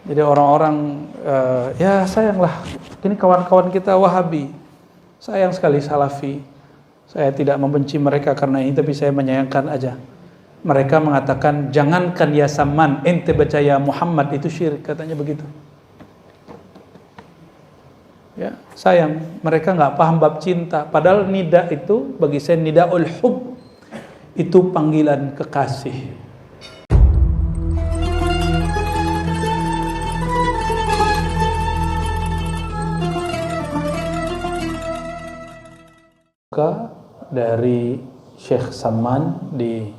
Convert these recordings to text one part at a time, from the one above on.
Jadi orang-orang ya sayanglah, ini kawan-kawan kita Wahabi, sayang sekali Salafi. Saya tidak membenci mereka karena ini, tapi saya menyayangkan aja. Mereka mengatakan, jangankan ya Saman, ente baca ya Muhammad, itu syirik, katanya begitu. Ya, sayang, mereka nggak paham bab cinta. Padahal nida itu bagi saya nidaul hub, itu panggilan kekasih. Dari Syekh Saman di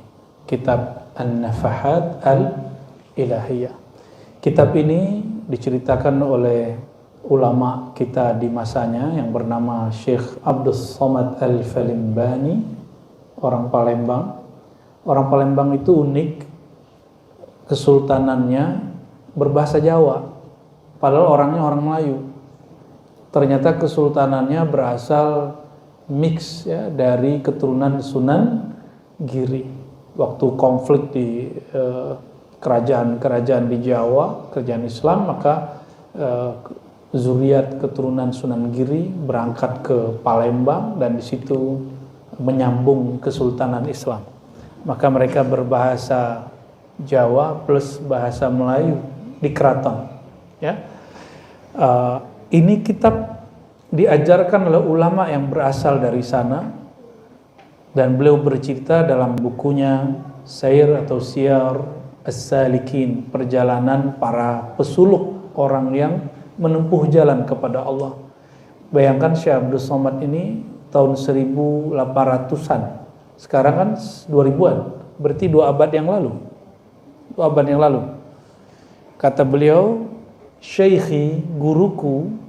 kitab An-Nafahat Al-Ilahiyah. Kitab ini diceritakan oleh ulama kita di masanya yang bernama Syekh Abdus Somad Al-Falimbani, orang Palembang. Orang Palembang itu unik, kesultanannya berbahasa Jawa, padahal orangnya orang Melayu. Ternyata kesultanannya berasal mix ya dari keturunan Sunan Giri. Waktu konflik di kerajaan-kerajaan di Jawa, kerajaan Islam, maka zuriat keturunan Sunan Giri berangkat ke Palembang dan di situ menyambung kesultanan Islam. Maka mereka berbahasa Jawa plus bahasa Melayu di keraton. Ya, ini kitab diajarkan oleh ulama yang berasal dari sana, dan beliau bercerita dalam bukunya Sair atau Siyar As-Salikin, perjalanan para pesuluk, orang yang menempuh jalan kepada Allah. Bayangkan Syekh Abdul Somad ini tahun 1800-an, sekarang kan 2000-an, berarti 2 abad yang lalu. 2 abad yang lalu. Kata beliau, Syekhi, guruku,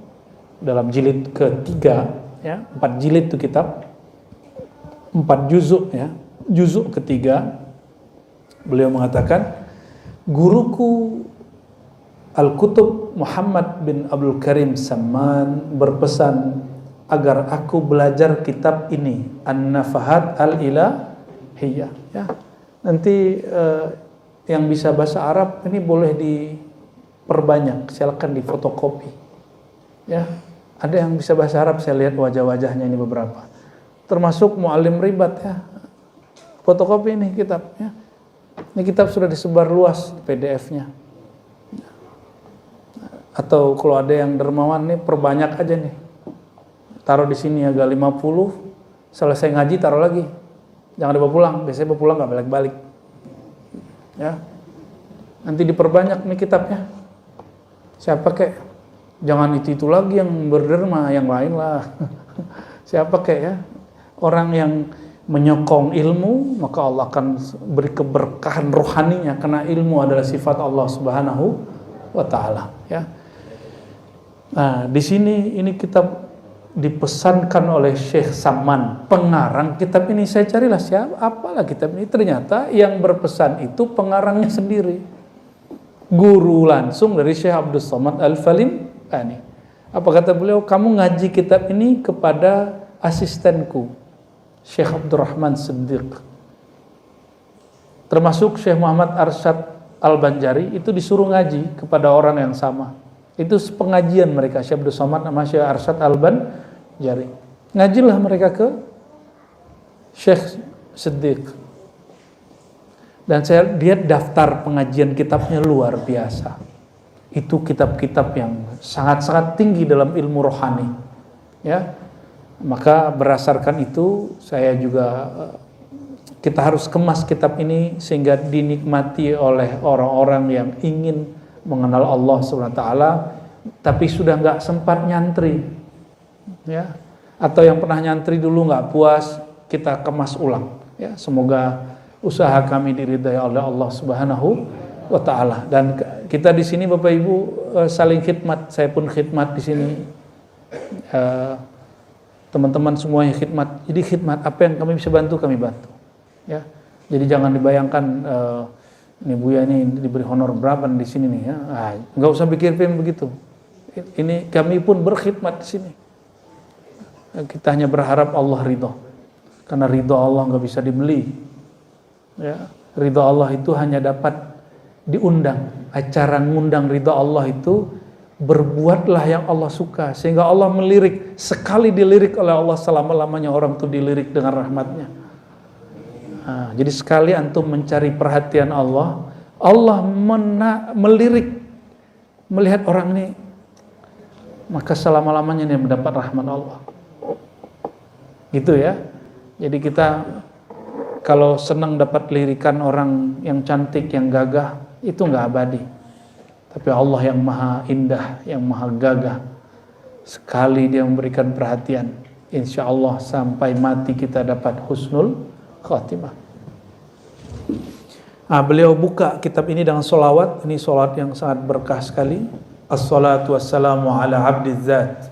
dalam jilid ketiga, ya, 4 jilid itu kitab, 4 juzuk ya, juzuk ketiga, beliau mengatakan, guruku Al-Kutub Muhammad bin Abdul Karim Saman berpesan agar aku belajar kitab ini, An-Nafahat Al-Ilahiyah. Ya, nanti yang bisa bahasa Arab ini boleh diperbanyak, silakan difotokopi. Ya, ada yang bisa bahasa Arab, saya lihat wajah-wajahnya ini beberapa. Termasuk mu'alim ribat ya. Fotokopi ini kitab ya. Ini kitab sudah disebar luas PDF-nya. Atau kalau ada yang dermawan nih, perbanyak aja nih. Taruh di sini agak 50, selesai ngaji taruh lagi. Jangan dibawa pulang, biasanya bawa pulang enggak balik-balik. Ya. Nanti diperbanyak nih kitabnya. Siapa kek? Jangan itu lagi yang berderma, yang lain lah. Siapa kayak ya? Orang yang menyokong ilmu, maka Allah akan beri keberkahan rohaninya, karena ilmu adalah sifat Allah Subhanahu wa taala, ya. Nah, di sini ini kitab dipesankan oleh Syekh Saman, pengarang kitab ini. Saya carilah siapa, apalah kitab ini. Ternyata yang berpesan itu pengarangnya sendiri. Guru langsung dari Syekh Abdul Somad Al-Falimbani. Apa kata beliau? Kamu ngaji kitab ini kepada asistenku, Syekh Abdurrahman Siddiq. Termasuk Syekh Muhammad Arsyad Al-Banjari itu disuruh ngaji kepada orang yang sama. Itu pengajian mereka, Syekh Abdul Somad sama Syekh Arsyad Al-Banjari. Ngajilah mereka ke Syekh Siddiq. Dan saya lihat daftar pengajian kitabnya luar biasa. Itu kitab-kitab yang sangat-sangat tinggi dalam ilmu rohani, ya. Maka berdasarkan itu saya juga, kita harus kemas kitab ini sehingga dinikmati oleh orang-orang yang ingin mengenal Allah SWT, tapi sudah nggak sempat nyantri, ya, atau yang pernah nyantri dulu nggak puas, kita kemas ulang, ya. Semoga usaha kami diridhai oleh Allah Subhanahu wa taala. Dan kita di sini Bapak Ibu saling khidmat, saya pun khidmat di sini. Teman-teman semuanya khidmat. Jadi khidmat, apa yang kami bisa bantu kami bantu. Ya. Jadi jangan dibayangkan ini Buya ini diberi honor berapa di sini nih ya. Enggak usah pikir-pikir begitu. Ini kami pun berkhidmat di sini. Kita hanya berharap Allah ridho. Karena ridho Allah enggak bisa dibeli. Ya. Ridho Allah itu hanya dapat diundang. Acara ngundang ridha Allah itu berbuatlah yang Allah suka, sehingga Allah melirik. Sekali dilirik oleh Allah, selama-lamanya orang itu dilirik dengan rahmatnya. Nah, jadi sekali antum mencari perhatian Allah, Allah melirik, melihat orang ini, maka selama-lamanya dia mendapat rahmat Allah. Gitu ya. Jadi kita kalau senang dapat lirikan orang yang cantik, yang gagah, itu nggak abadi. Tapi Allah yang maha indah, yang maha gagah, sekali dia memberikan perhatian, insya Allah sampai mati kita dapat husnul khatimah. Nah, beliau buka kitab ini dengan solawat. Ini solawat yang sangat berkah sekali. Assalatu wassalamu ala abdizzat.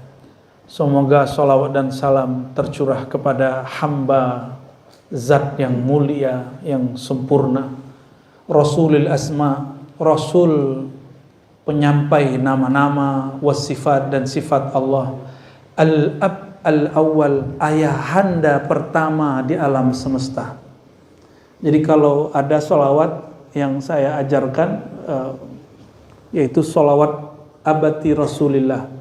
Semoga solawat dan salam tercurah kepada hamba zat yang mulia, yang sempurna, Rasulul Asma, Rasul penyampai nama-nama, wasifat dan sifat Allah, Al-Ab Al-Awwal, ayahanda pertama di alam semesta. Jadi kalau ada solawat yang saya ajarkan, yaitu solawat abati Rasulillah.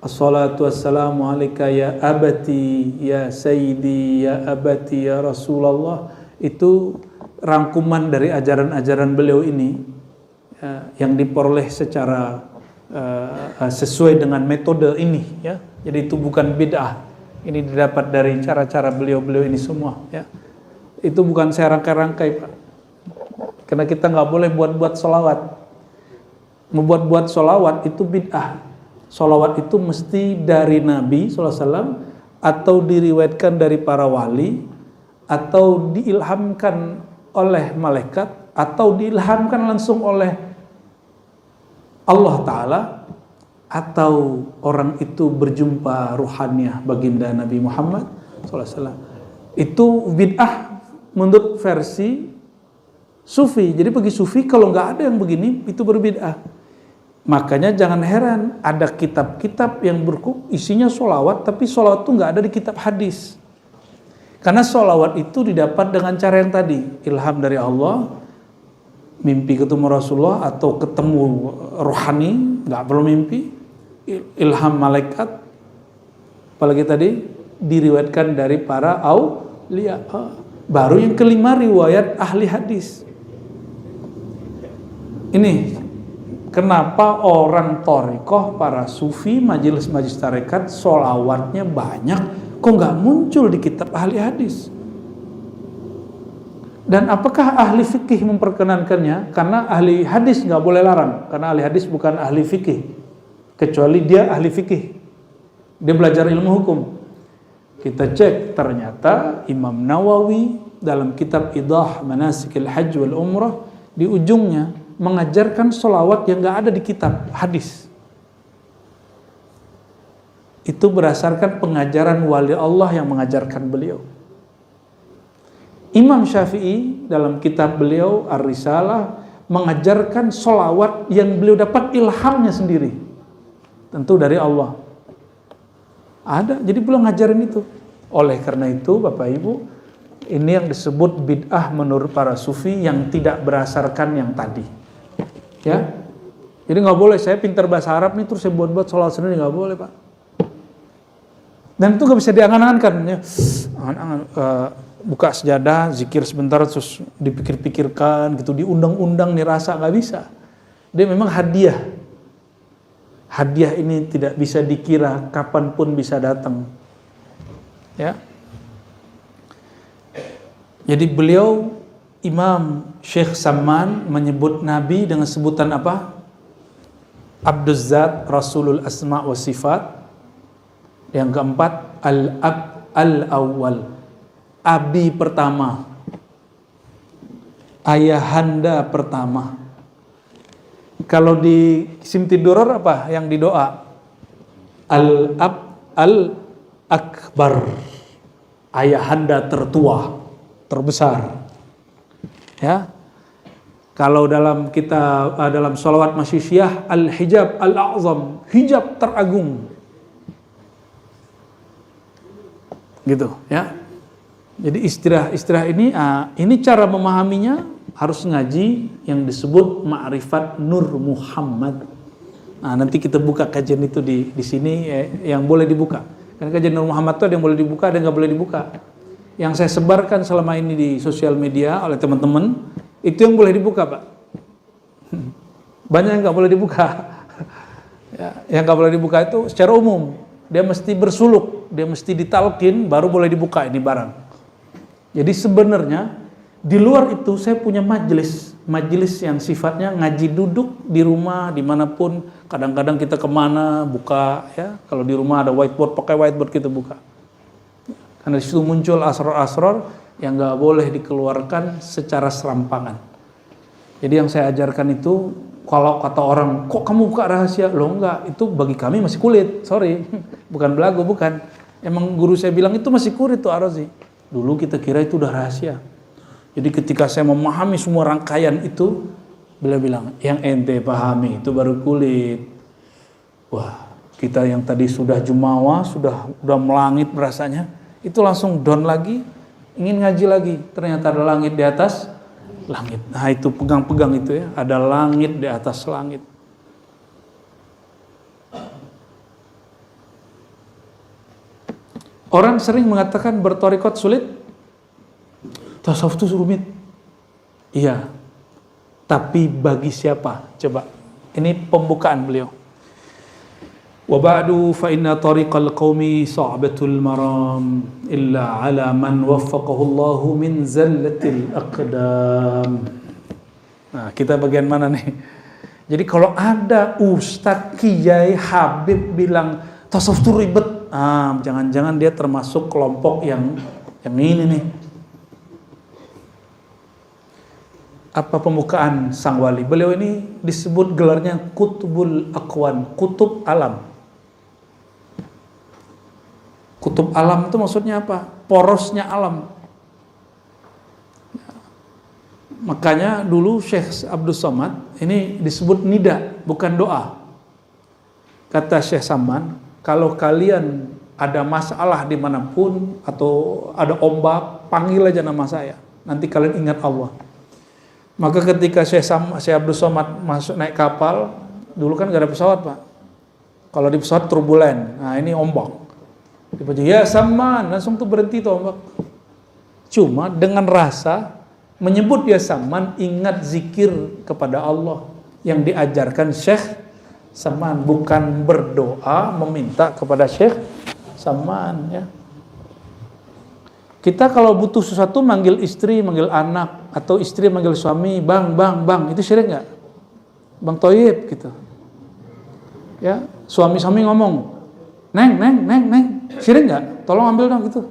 Assalatu wassalamu alaika ya abati, ya sayyidi, ya abati, ya Rasulullah. Itu rangkuman dari ajaran-ajaran beliau ini, yang diperoleh secara sesuai dengan metode ini, ya. Jadi itu bukan bid'ah. Ini didapat dari cara-cara beliau-beliau ini semua, ya. Itu bukan saya rangkai-rangkai, Pak. Karena kita nggak boleh buat-buat solawat. Membuat-buat solawat itu bid'ah. Solawat itu mesti dari Nabi SAW, atau diriwayatkan dari para wali, atau diilhamkan oleh malaikat, atau diilhamkan langsung oleh Allah Ta'ala, atau orang itu berjumpa ruhaniyah baginda Nabi Muhammad SAW. Itu bid'ah menurut versi Sufi. Jadi bagi Sufi kalau nggak ada yang begini itu berbid'ah. Makanya jangan heran ada kitab-kitab yang isinya solawat, tapi solawat itu nggak ada di kitab hadis. Karena solawat itu didapat dengan cara yang tadi, ilham dari Allah, mimpi ketemu Rasulullah, atau ketemu rohani, nggak perlu mimpi, ilham malaikat, apalagi tadi diriwayatkan dari para aulia. Baru yang kelima riwayat ahli hadis. Ini kenapa orang thariqah, para sufi, majelis-majelis tarekat, solawatnya banyak, kok nggak muncul di kitab ahli hadis? Dan apakah ahli fikih memperkenankannya? Karena ahli hadis nggak boleh larang, karena ahli hadis bukan ahli fikih, kecuali dia ahli fikih, dia belajar ilmu hukum. Kita cek, ternyata Imam Nawawi dalam kitab Idah Manasikil Hajj wal Umrah, di ujungnya mengajarkan solawat yang nggak ada di kitab hadis. Itu berdasarkan pengajaran wali Allah yang mengajarkan beliau. Imam Syafi'i dalam kitab beliau Ar-Risalah mengajarkan solawat yang beliau dapat ilhamnya sendiri, tentu dari Allah. Ada, jadi beliau ngajarin itu. Oleh karena itu Bapak Ibu, ini yang disebut bid'ah menurut para sufi yang tidak berdasarkan yang tadi. Ya, jadi nggak boleh saya pintar bahasa Arab nih terus saya buat-buat sholawat sendiri, nggak boleh, Pak. Dan itu nggak bisa diangan-angankan, ya. Buka sejadah, zikir sebentar terus dipikir-pikirkan, gitu, diundang-undang, dirasa, nggak bisa. Dia memang hadiah. Hadiah ini tidak bisa dikira, kapanpun bisa datang. Ya. Jadi beliau Imam Syekh Samman menyebut Nabi dengan sebutan apa? Abduzzat, Rasulul Asma wa Sifat. Yang keempat, Al-Ab Al-Awwal, Abi pertama, ayahanda pertama. Kalau di Simtiduror apa yang didoa? Al-Ab Al-Akbar, ayahanda tertua, terbesar. Ya, kalau dalam kita dalam sholawat masyisiyah, al-hijab al-a'zam, hijab teragung, gitu ya. Jadi istilah ini cara memahaminya harus ngaji yang disebut Ma'rifat Nur Muhammad. Nah, nanti kita buka kajian itu di sini yang boleh dibuka. Karena kajian Nur Muhammad itu ada yang boleh dibuka, ada yang nggak boleh dibuka. Yang saya sebarkan selama ini di sosial media oleh teman-teman, itu yang boleh dibuka, Pak. Banyak yang nggak boleh dibuka. Ya, yang nggak boleh dibuka itu secara umum. Dia mesti bersuluk, dia mesti ditalkin, baru boleh dibuka ini barang. Jadi sebenarnya di luar itu saya punya majelis yang sifatnya ngaji duduk di rumah, dimanapun. Kadang-kadang kita kemana buka, ya. Kalau di rumah ada whiteboard, pakai whiteboard kita buka. Karena di situ muncul asrar-asrar yang nggak boleh dikeluarkan secara serampangan. Jadi yang saya ajarkan itu, kalau kata orang, kok kamu buka rahasia? Loh enggak, itu bagi kami masih kulit, sorry. Bukan belagu, bukan. Emang guru saya bilang itu masih kulit tuh Ar-Razi. Dulu kita kira itu udah rahasia. Jadi ketika saya memahami semua rangkaian itu, beliau bilang, yang ente pahami itu baru kulit. Wah, kita yang tadi sudah jumawa, sudah melangit rasanya, itu langsung down lagi, ingin ngaji lagi. Ternyata ada langit di atas langit. Nah itu pegang-pegang itu ya, ada langit di atas langit. Orang sering mengatakan bertorikot sulit, tasawuf itu rumit. Iya, tapi bagi siapa? Coba, ini pembukaan beliau. Wa ba'du fa inna tariqal qaumi sa'batul maram illa ala man waffaqahu Allahu min zallatil aqdam. Nah, kita bagian mana nih? Jadi kalau ada ustadz, kiai, habib bilang tasawuf itu ribet, jangan-jangan dia termasuk kelompok yang ini nih. Apa pembukaan sang wali? Beliau ini disebut gelarnya Kutubul Aqwan, kutub alam. Kutub alam itu maksudnya apa? Porosnya alam. Makanya dulu Syekh Abdul Somad ini disebut nida, bukan doa. Kata Syekh Saman, kalau kalian ada masalah dimanapun atau ada ombak, panggil aja nama saya. Nanti kalian ingat Allah. Maka ketika Syekh Abdul Somad masuk naik kapal, dulu kan gak ada pesawat, Pak. Kalau di pesawat turbulen, nah ini ombak. Ya Saman, langsung tuh berhenti tuh ombak. Cuma dengan rasa menyebut ya Saman, ingat zikir kepada Allah yang diajarkan Syekh Saman, bukan berdoa meminta kepada Syekh Saman, ya. Kita kalau butuh sesuatu manggil istri, manggil anak, atau istri manggil suami, bang, itu syirik nggak? Bang Toyib gitu. Ya, suami-suami ngomong, neng, syirik nggak? Tolong ambil dong gitu.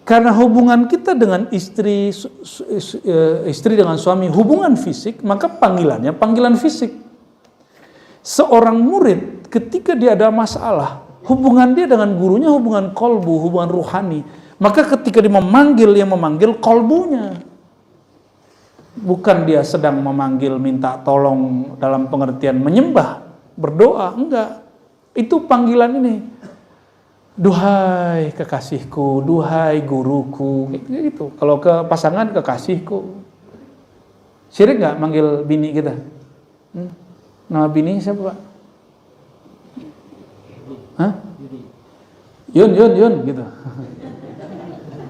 Karena hubungan kita dengan istri dengan suami, hubungan fisik, maka panggilannya panggilan fisik. Seorang murid ketika dia ada masalah, hubungan dia dengan gurunya hubungan kolbu, hubungan ruhani. Maka ketika dia memanggil, yang memanggil kolbunya. Bukan dia sedang memanggil minta tolong dalam pengertian menyembah, berdoa, enggak. Itu panggilan ini. Duhai kekasihku, duhai guruku, gitu. Kalau ke pasangan, kekasihku. Syirik enggak manggil bini kita? Nama bini siapa, Pak? Hah? Yun gitu.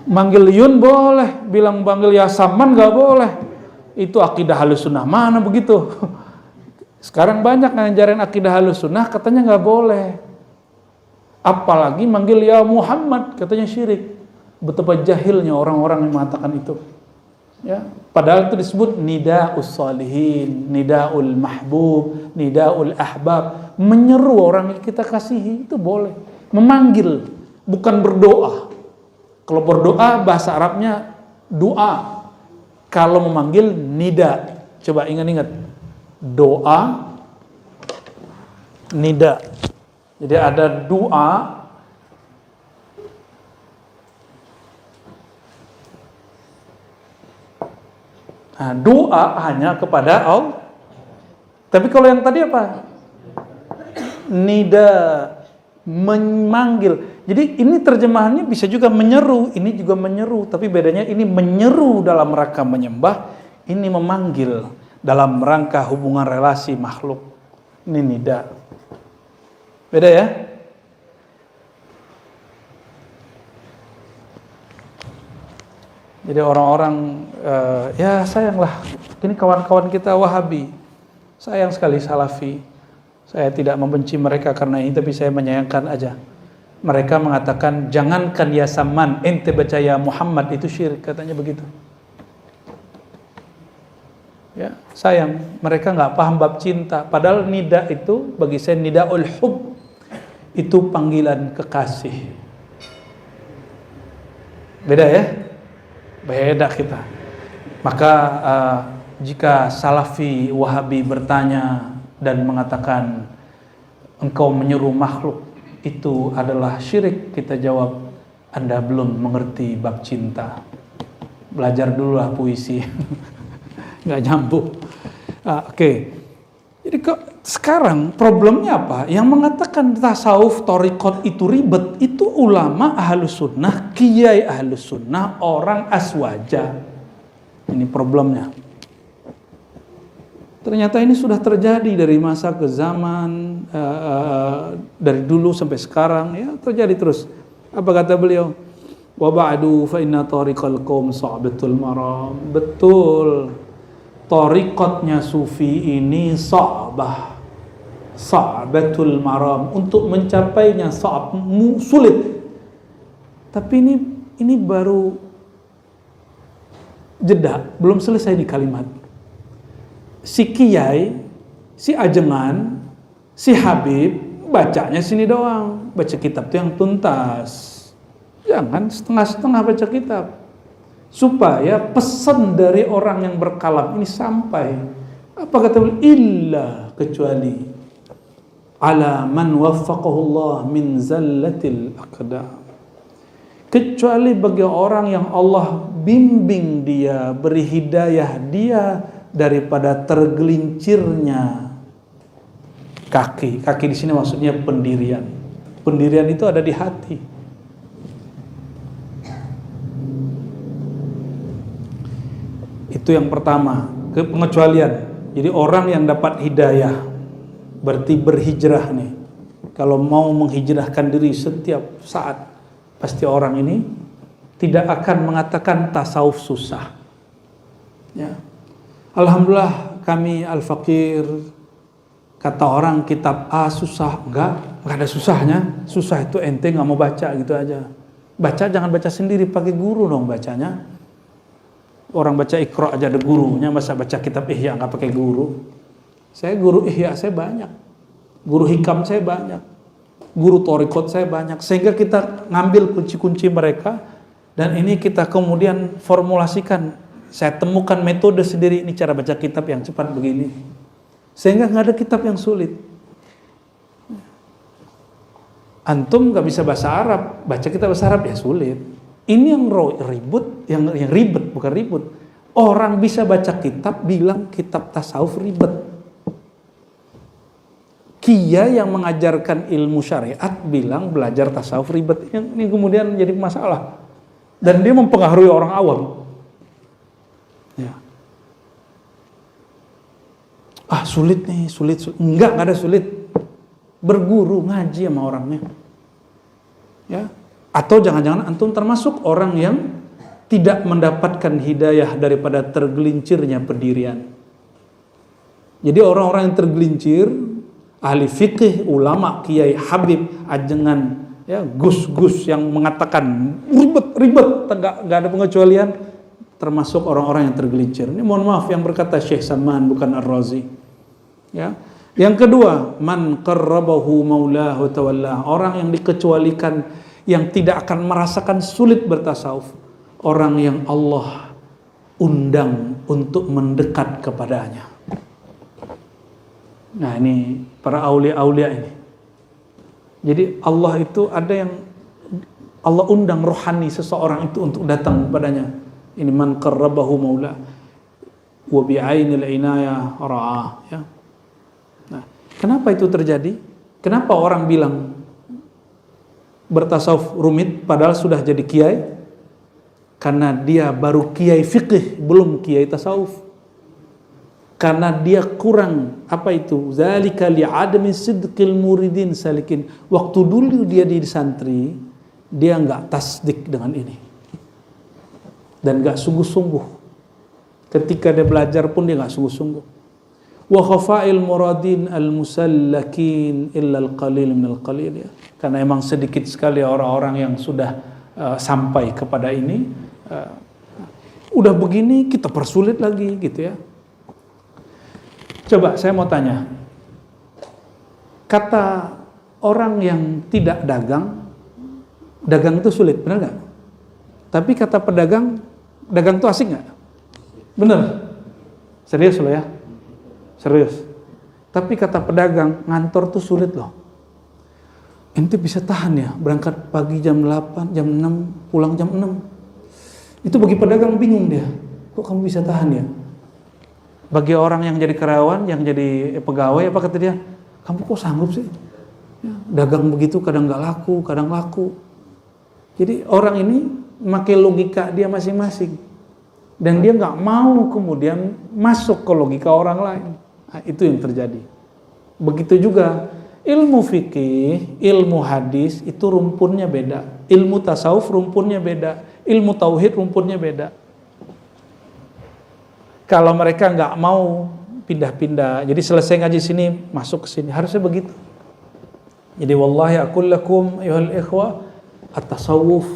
Manggil Yun boleh, bilang manggil ya Saman nggak boleh. Itu akidah Ahlussunnah mana begitu? Sekarang banyak ngajarin akidah Ahlussunnah katanya nggak boleh. Apalagi manggil ya Muhammad katanya syirik. Betapa jahilnya orang-orang yang mengatakan itu. Ya, padahal itu disebut nida'us salihin, nida'ul mahbub, nida'ul ahbab, menyeru orang yang kita kasihi itu boleh. Memanggil, bukan berdoa. Kalau berdoa bahasa Arabnya doa. Kalau memanggil nida. Coba ingat-ingat. Doa, nida. Jadi ada doa, nah, doa hanya kepada Allah. Tapi kalau yang tadi apa? Nida, memanggil. Jadi ini terjemahannya bisa juga menyeru, ini juga menyeru, tapi bedanya ini menyeru dalam rangka menyembah, ini memanggil dalam rangka hubungan relasi makhluk. Ini nida. Beda ya? Jadi orang-orang ya sayanglah, ini kawan-kawan kita Wahabi, sayang sekali Salafi. Saya tidak membenci mereka karena ini, tapi saya menyayangkan aja. Mereka mengatakan, jangankan ya Saman, ente baca ya Muhammad, itu syirik, katanya begitu. Ya, sayang, mereka nggak paham bab cinta. Padahal nida itu, bagi saya nidaul hub, itu panggilan kekasih. Beda ya? Beda kita. Maka jika Salafi Wahabi bertanya dan mengatakan, engkau menyuruh makhluk, itu adalah syirik, kita jawab, Anda belum mengerti bab cinta. Belajar dulu lah puisi. Nggak nyambung. Oke. Jadi sekarang problemnya apa? Yang mengatakan tasawuf, thariqat itu ribet, itu ulama ahlus sunnah, kiai ahlus sunnah, orang aswaja. Ini problemnya. Ternyata ini sudah terjadi dari masa ke zaman, dari dulu sampai sekarang, ya terjadi terus. Apa kata beliau? Wa ba'du fa inna tariqal qaum sa'batul maram. Betul. Tariqatnya sufi ini sa'batul maram. Untuk mencapainya sulit. Tapi ini baru jeda, belum selesai di kalimat. Si kiai, si ajengan, si Habib, bacanya sini doang. Baca kitab itu yang tuntas. Jangan setengah-setengah baca kitab. Supaya pesan dari orang yang berkalam ini sampai. Apa kata beliau? Illa, kecuali ala man waffaqahullah min zallatil aqdam. Kecuali bagi orang yang Allah bimbing dia, beri hidayah dia daripada tergelincirnya kaki. Kaki di sini maksudnya pendirian. Pendirian itu ada di hati. Itu yang pertama, pengecualian. Jadi orang yang dapat hidayah berarti berhijrah nih. Kalau mau menghijrahkan diri setiap saat, pasti orang ini tidak akan mengatakan tasawuf susah. Ya. Alhamdulillah kami al-fakir, kata orang kitab A susah, enggak ada susahnya. Susah itu ente nggak mau baca gitu aja. Baca jangan baca sendiri, pakai guru dong bacanya. Orang baca Iqra aja ada gurunya, masa baca kitab Ihya nggak pakai guru? Saya guru Ihya saya banyak, guru hikam saya banyak, guru thariqat saya banyak, sehingga kita ngambil kunci-kunci mereka dan ini kita kemudian formulasikan. Saya temukan metode sendiri, ini cara baca kitab yang cepat begini. Sehingga nggak ada kitab yang sulit. Antum nggak bisa bahasa Arab, baca kitab bahasa Arab ya sulit. Ini yang ribut, yang ribet, bukan ribut. Orang bisa baca kitab, bilang kitab tasawuf ribet. Kiai yang mengajarkan ilmu syariat bilang belajar tasawuf ribet. Ini kemudian menjadi masalah. Dan dia mempengaruhi orang awam. Ya. Sulit nih, sulit. Enggak ada sulit. Berguru, ngaji sama orangnya. Ya. Atau jangan-jangan antum termasuk orang yang tidak mendapatkan hidayah daripada tergelincirnya pendirian. Jadi orang-orang yang tergelincir, ahli fikih, ulama, kiai, habib, ajengan, ya, gus-gus yang mengatakan ribet, nggak ada pengecualian, termasuk orang-orang yang tergelincir. Ini mohon maaf yang berkata Syekh Saman, bukan Ar-Razi. Ya. Yang kedua, man qarrabahu maulahu tawallah, orang yang dikecualikan, yang tidak akan merasakan sulit bertasawuf, orang yang Allah undang untuk mendekat kepadanya. Nah ini para aulia-aulia ini. Jadi Allah itu ada yang Allah undang rohani seseorang itu untuk datang kepadanya. Ini man qarrabahu maula wa bi'ainil inayah ra'ah, ya. Nah, kenapa itu terjadi? Kenapa orang bilang bertasawuf rumit padahal sudah jadi kiai, karena dia baru kiai fikih belum kiai tasawuf, karena dia kurang zalika li'adami sidqil muridin salikin. Waktu dulu dia di santri, dia nggak tasdik dengan ini dan nggak sungguh-sungguh. Ketika dia belajar pun dia nggak sungguh-sungguh. Wa khafa'il muradin al-musallakin illa al-qalil minal qalil, ya. Karena emang sedikit sekali orang-orang yang sudah sampai kepada ini. Udah begini kita persulit lagi gitu ya. Coba saya mau tanya, kata orang yang tidak dagang, dagang itu sulit, benar nggak? Tapi kata pedagang, dagang itu asik nggak? Bener? Serius loh ya? Serius. Tapi kata pedagang, ngantor tuh sulit loh. Ente bisa tahan ya, berangkat pagi jam 8, jam 6, pulang jam 6. Itu bagi pedagang bingung dia. Kok kamu bisa tahan ya? Bagi orang yang jadi karyawan, yang jadi pegawai, apa kata dia? Kamu kok sanggup sih? Ya, dagang begitu kadang nggak laku, kadang laku. Jadi orang ini pakai logika dia masing-masing. Dan dia nggak mau kemudian masuk ke logika orang lain. Nah, itu yang terjadi. Begitu juga ilmu fikih, ilmu hadis itu rumpunnya beda. Ilmu tasawuf rumpunnya beda. Ilmu tauhid rumpunnya beda. Kalau mereka nggak mau pindah-pindah, jadi selesai ngaji sini masuk ke sini, harusnya begitu. Jadi wallahi aqul lakum ayyuhal ikhwah, at-tasawuf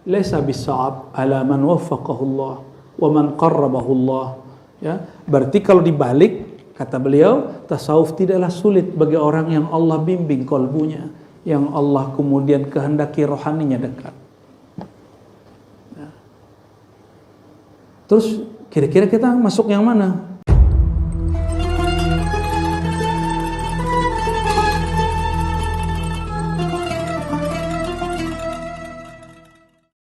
laysa bis-sa'ab ala man waffaqahu Allah wa man qarrabahu Allah, ya. Berarti kalau dibalik, kata beliau, tasawuf tidaklah sulit bagi orang yang Allah bimbing kalbunya, yang Allah kemudian kehendaki rohaninya dekat. Terus kira-kira kita masuk yang mana?